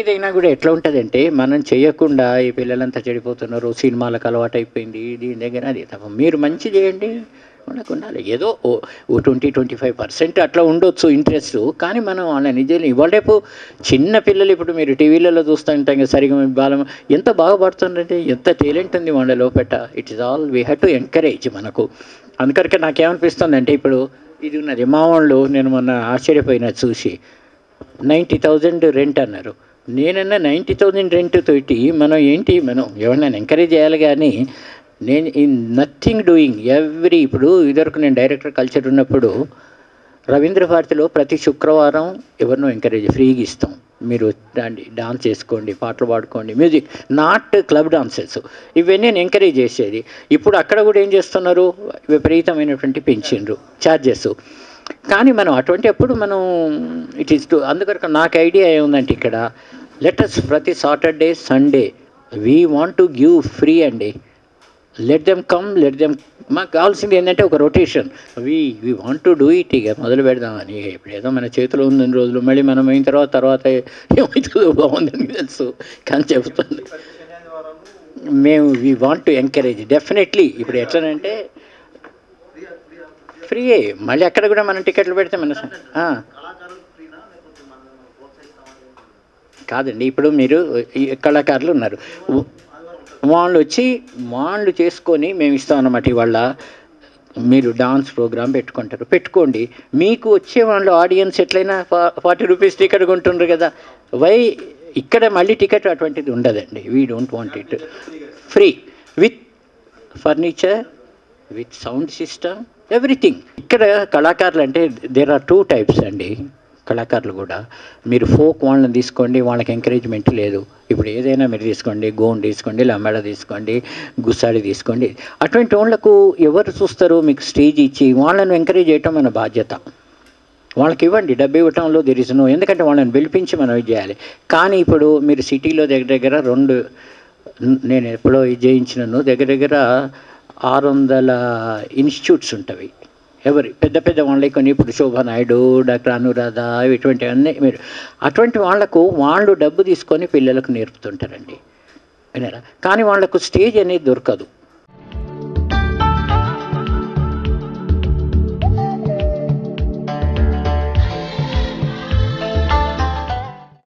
ఏదైనా కూడా ఎట్లా ఉంటుందంటే మనం చేయకుండా ఈ పిల్లలంతా చెడిపోతున్నారు, సినిమాలకు అలవాటు అయిపోయింది, దీని దగ్గర అది తప్ప మీరు మంచి చేయండి, ఉండాలి. ఏదో 20-25% అట్లా ఉండొచ్చు ఇంట్రెస్ట్, కానీ మనం వాళ్ళ నిజం ఇవాళ రేపు చిన్న పిల్లలు ఇప్పుడు మీరు టీవీలలో చూస్తుంటాం కదా, సరిగా బాలం ఎంత బాగా పడుతుందంటే ఎంత టాలెంట్ ఉంది వాళ్ళ లోపట. It is all we have to encourage మనకు. అందుకరికే నాకేమనిపిస్తుంది అంటే ఇప్పుడు ఇది ఉన్నది మా వాళ్ళు, నేను మొన్న ఆశ్చర్యపోయినా చూసి 90,000 రెంట్ అన్నారు. నేనన్నా 90,000 రెంట్ తోటి మనం ఏంటి, మనం ఎవరినైనా ఎంకరేజ్ చేయాలి. కానీ నేను ఇన్ నథింగ్ డూయింగ్ ఇప్పుడు ఇదివరకు నేను డైరెక్టర్ కల్చర్ ఉన్నప్పుడు రవీంద్ర భారతిలో ప్రతి శుక్రవారం ఎవరినో ఎంకరేజ్ ఫ్రీగా ఇస్తాం, మీరు రండి డాన్స్ చేసుకోండి, పాటలు పాడుకోండి, మ్యూజిక్, నాట్ క్లబ్ డాన్సెస్, ఇవన్నీ నేను ఎంకరేజ్ చేసేది. ఇప్పుడు అక్కడ కూడా ఏం చేస్తున్నారు, విపరీతమైనటువంటి పెంచిండ్రు ఛార్జెస్. కానీ మనం అటువంటి అప్పుడు మనం ఇట్ ఈస్ టు, అందుకొరకు నాకు ఐడియా ఏముందంటే ఇక్కడ లెటర్స్ ప్రతి Saturday Sunday we want to give free అండి. Let them come, let them, మాకు కావాల్సింది ఏంటంటే ఒక rotation, we want to do it. ఇక మొదలు పెడదామని. ఇప్పుడు ఏదో మన చేతిలో ఉందని రోజులు, మళ్ళీ మనం అయిన తర్వాత ఏమవుతుందో బాగుందని తెలుసు, కానీ చెబుతుంది మేము we want to encourage definitely. ఇప్పుడు ఎట్లనంటే ఫ్రీయే, మళ్ళీ అక్కడ కూడా మనం టికెట్లు పెడితే మన కాదండి. ఇప్పుడు మీరు కళాకారులు ఉన్నారు, వాళ్ళు వచ్చి వాళ్ళు చేసుకొని మేము ఇస్తాం అన్నమాట. ఇవాళ మీరు డాన్స్ ప్రోగ్రామ్ పెట్టుకోండి, మీకు వచ్చే వాళ్ళు ఆడియన్స్ ఎట్లయినా 40 రూపీస్ టికెట్ కొంటుండ్రు కదా. ఇక్కడ మళ్ళీ టికెట్ అటువంటిది ఉండదండి. We don't want it. Free with furniture, with sound system, everything. ఇక్కడ కళాకారులు అంటే దేర్ ఆర్ 2 టైప్స్ అండి. కళాకారులు కూడా మీరు ఫోక్ వాళ్ళని తీసుకోండి, వాళ్ళకి ఎంకరేజ్మెంట్ లేదు. ఇప్పుడు ఏదైనా మీరు తీసుకోండి, గోండ్ తీసుకోండి, లంబాడ తీసుకోండి, గుస్సాడి తీసుకోండి, అటువంటి వాళ్ళకు ఎవరు చూస్తారు? మీకు స్టేజ్ ఇచ్చి వాళ్ళను ఎంకరేజ్ చేయటం మన బాధ్యత. వాళ్ళకి ఇవ్వండి, డబ్బు ఇవ్వటంలో తెరిసిను, ఎందుకంటే వాళ్ళని పిలిపించి మనం ఇది చేయాలి. కానీ ఇప్పుడు మీరు సిటీలో దగ్గర 2, నేను ఎప్పుడో ఇది చేయించినాను, దగ్గర 600 ఇన్స్టిట్యూట్స్ ఉంటవి. పెద్ద వాళ్ళే కొన్ని, ఇప్పుడు శోభా నాయుడు, డాక్టర్ అనురాధ, ఇటువంటివన్నీ మీరు అటువంటి వాళ్లకు వాళ్ళు డబ్బు తీసుకొని పిల్లలకు నేర్పుతుంటారండి, విన్నారా? కానీ వాళ్లకు స్టేజ్ అనేది దొరకదు.